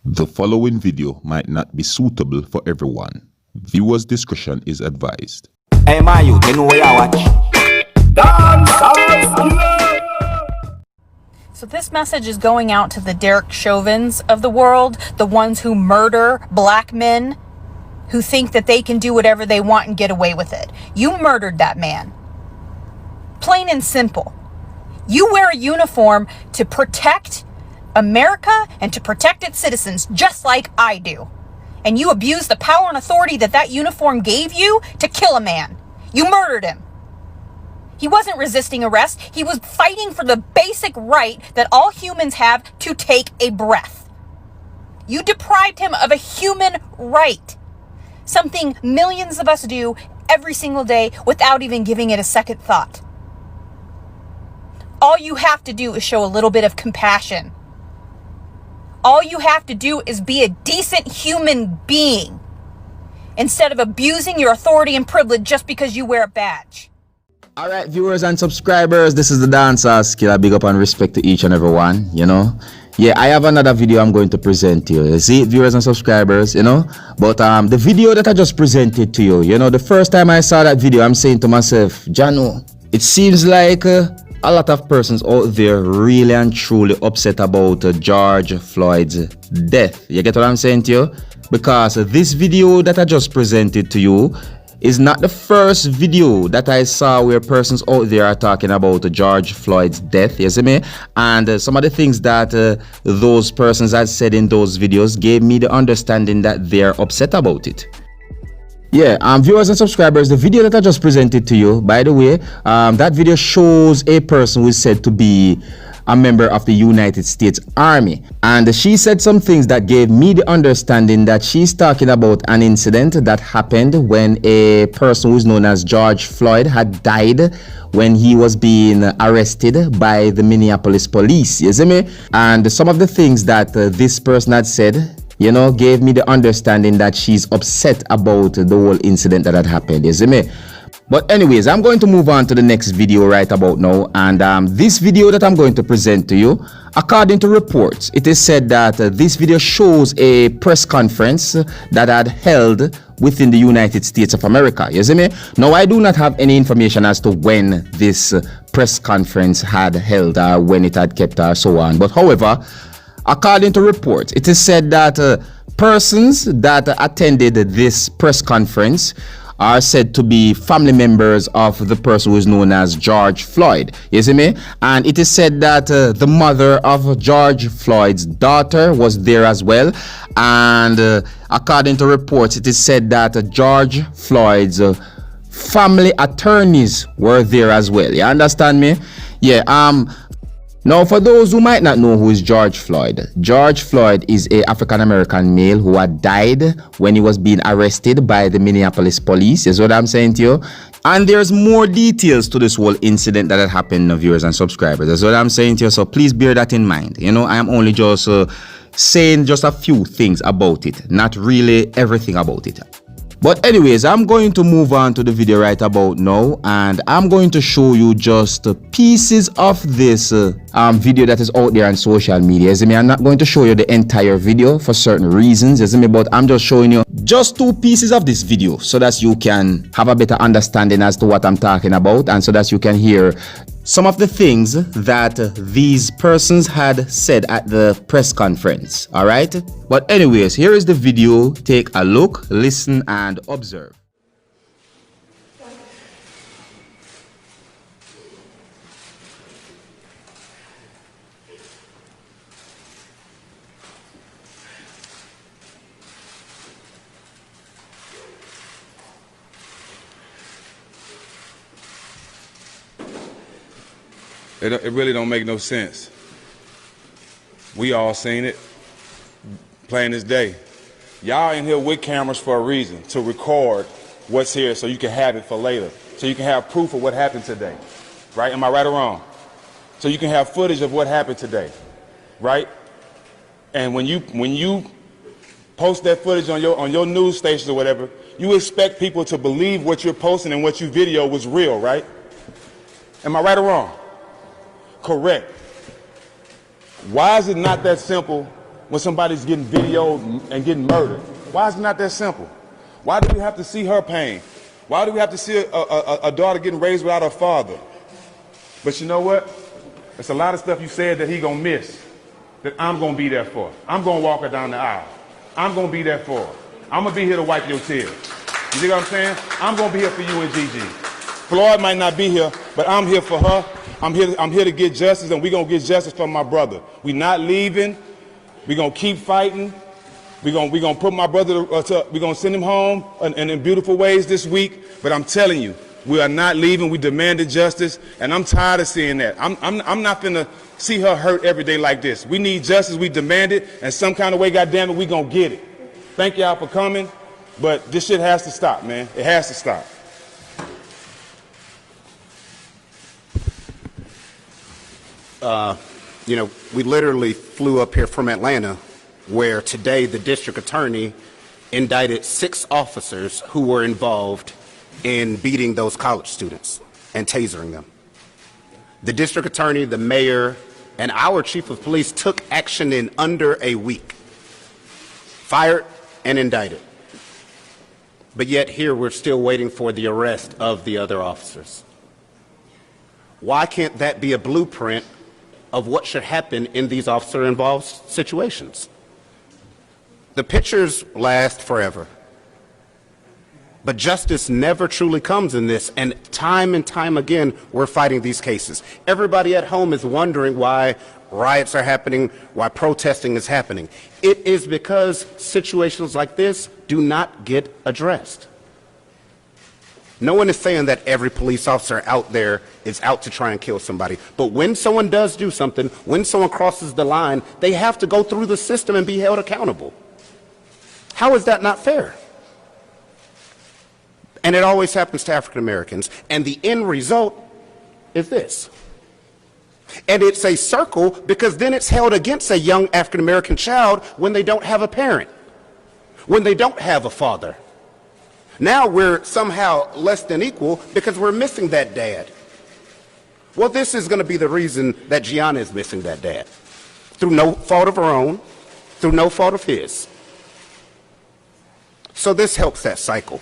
The following video might not be suitable for everyone. Viewers' discretion is advised. Hey, my youth, you know where I watch? Dancehall. So this message is going out to the Derek Chauvins of the world, the ones who murder black men, who think that they can do whatever they want and get away with it. You murdered that man. Plain and simple. You wear a uniform to protect America and to protect its citizens, just like I do. And you abuse the power and authority that uniform gave you to kill a man. You murdered him. He wasn't resisting arrest. He was fighting for the basic right that all humans have to take a breath. You deprived him of a human right. Something millions of us do every single day without even giving it a second thought. All you have to do is show a little bit of compassion. All you have to do is be a decent human being instead of abusing your authority and privilege just because you wear a badge. Alright, viewers and subscribers, this is the Seriousskilla. Big up and respect to each and every one, you know. Yeah, I have another video I'm going to present to you. You see, viewers and subscribers, you know. But the video that I just presented to you, you know, the first time I saw that video, I'm saying to myself, Jano, it seems like a lot of persons out there really and truly upset about George Floyd's death. You get what I'm saying to you? Because this video that I just presented to you is not the first video that I saw where persons out there are talking about George Floyd's death, you see me? And some of the things that those persons had said in those videos gave me the understanding that they're upset about it. Yeah, viewers and subscribers, the video that I just presented to you, by the way, that video shows a person who is said to be a member of the United States Army, and she said some things that gave me the understanding that she's talking about an incident that happened when a person who is known as George Floyd had died when he was being arrested by the Minneapolis police, you see me? And some of the things that this person had said, you know, gave me the understanding that she's upset about the whole incident that had happened, you see me? But anyways, I'm going to move on to the next video right about now. And this video that I'm going to present to you, according to reports, it is said that this video shows a press conference that had held within the United States of America. You see me? Now, I do not have any information as to when this press conference had held, when it had kept, so on. But however, according to reports, it is said that persons that attended this press conference are said to be family members of the person who is known as George Floyd. You see me? And it is said that the mother of George Floyd's daughter was there as well. And according to reports, it is said that George Floyd's family attorneys were there as well. You understand me? Yeah. Now, for those who might not know who is George Floyd is an African-American male who had died when he was being arrested by the Minneapolis police, is what I'm saying to you. And there's more details to this whole incident that had happened, viewers and subscribers, is what I'm saying to you. So please bear that in mind. You know, I am only just saying just a few things about it, not really everything about it. But anyways, I'm going to move on to the video right about now, and I'm going to show you just pieces of this video that is out there on social media. You see me? I'm not going to show you the entire video for certain reasons, you see me? But I'm just showing you just two pieces of this video so that you can have a better understanding as to what I'm talking about, and so that you can hear some of the things that these persons had said at the press conference. All right, but anyways, here is the video. Take a look, listen, and observe. It really don't make no sense. We all seen it, plain as day. Y'all in here with cameras for a reason, to record what's here so you can have it for later, so you can have proof of what happened today, right? Am I right or wrong? So you can have footage of what happened today, right? And when you post that footage on your news stations or whatever, you expect people to believe what you're posting and what you video was real, right? Am I right or wrong? Correct. Why is it not that simple when somebody's getting videoed and getting murdered? Why is it not that simple? Why do we have to see her pain? Why do we have to see a daughter getting raised without her father? But you know what? There's a lot of stuff you said that he gonna miss, that I'm gonna be there for. I'm gonna walk her down the aisle. I'm gonna be there for her. I'm gonna be here to wipe your tears. You see what I'm saying? I'm gonna be here for you and Gigi. Floyd might not be here, but I'm here for her. I'm here to get justice, and we're gonna get justice for my brother. We're not leaving. We're gonna keep fighting. We're gonna put my brother, we're gonna send him home in beautiful ways this week. But I'm telling you, we are not leaving. We demanded justice, and I'm tired of seeing that. I'm not finna see her hurt every day like this. We need justice. We demand it, and some kind of way, goddamn it, we gonna get it. Thank y'all for coming, but this shit has to stop, man. It has to stop. You know, we literally flew up here from Atlanta, where today the district attorney indicted 6 officers who were involved in beating those college students and tasering them. The district attorney, the mayor, and our chief of police took action in under a week, fired and indicted. But yet here we're still waiting for the arrest of the other officers. Why can't that be a blueprint of what should happen in these officer-involved situations? The pictures last forever, but justice never truly comes in this, and time again, we're fighting these cases. Everybody at home is wondering why riots are happening, why protesting is happening. It is because situations like this do not get addressed. No one is saying that every police officer out there is out to try and kill somebody. But when someone does do something, when someone crosses the line, they have to go through the system and be held accountable. How is that not fair? And it always happens to African Americans. And the end result is this. And it's a circle, because then it's held against a young African American child when they don't have a parent, when they don't have a father. Now we're somehow less than equal because we're missing that dad. Well, this is going to be the reason that Gianna is missing that dad. Through no fault of her own, through no fault of his. So this helps that cycle.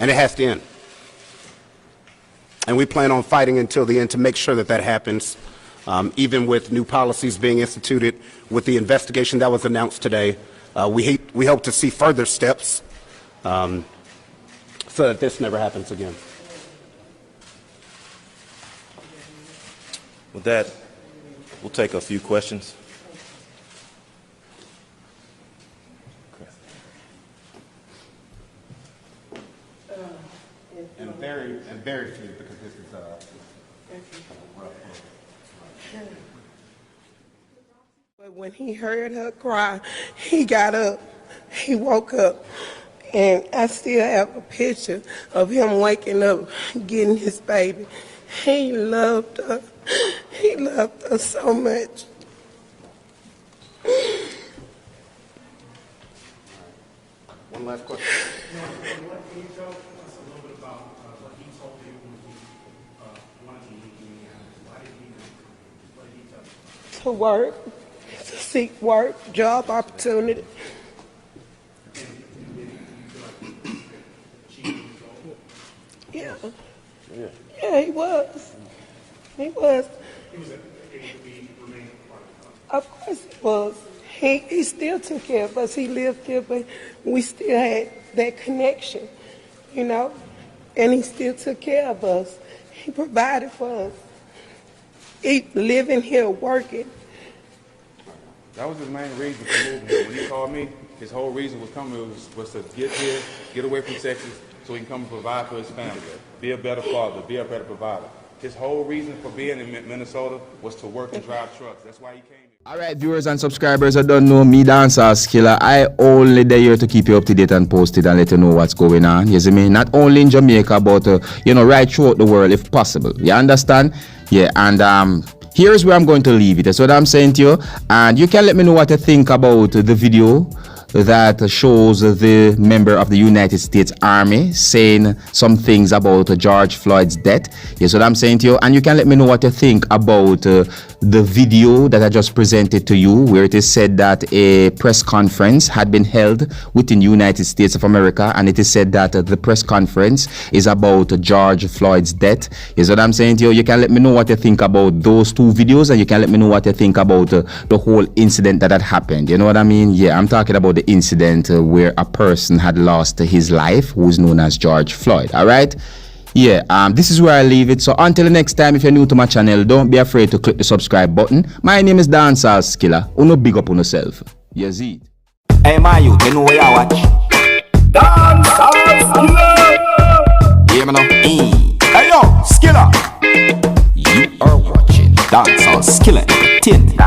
And it has to end. And we plan on fighting until the end to make sure that that happens, even with new policies being instituted, with the investigation that was announced today. We hope to see further steps so that this never happens again. With that, we'll take a few questions. And very few, because this is rough. But when he heard her cry, he got up, he woke up, and I still have a picture of him waking up, getting his baby. He loved her. He loved her so much. One last question. Can you tell us a little bit about what he told you when he wanted to meet you? What did he tell you? To work, to seek work, job opportunity. Yeah. Yeah, he was. He was. He was able to remain part of the Of course he was. He still took care of us. He lived here, but we still had that connection, you know, and he still took care of us. He provided for us. Living here, working. That was his main reason for moving here. When he called me, his whole reason was coming was to get here, get away from Texas, so he can come and provide for his family, be a better father, be a better provider. His whole reason for being in Minnesota was to work and drive trucks. That's why he came here. Alright, viewers and subscribers, I don't know me, Dancehall. I only there here to keep you up to date and posted and let you know what's going on. You see me? Not only in Jamaica, but right throughout the world if possible. You understand? Yeah, and here's where I'm going to leave it. That's what I'm saying to you. And you can let me know what you think about the video. that shows the member of the United States Army saying some things about George Floyd's death. Yes, what I'm saying to you, and you can let me know what you think about the video that I just presented to you, where it is said that a press conference had been held within the United States of America, and it is said that the press conference is about George Floyd's death. Yes, what I'm saying to you, you can let me know what you think about those two videos, and you can let me know what you think about the whole incident that had happened. You know what I mean? Yeah, I'm talking about the incident where a person had lost his life, who is known as George Floyd. All right. Yeah, this is where I leave it. So until the next time, if you're new to my channel, don't be afraid to click the subscribe button. My name is Dancehall Skilla. Uno big up on yourself. You see it. Hey, my youth, you know where you watch? Dancehall Skilla. Yeah, man. Hey, yo, Skilla. You are watching Dancehall Skilla. 10.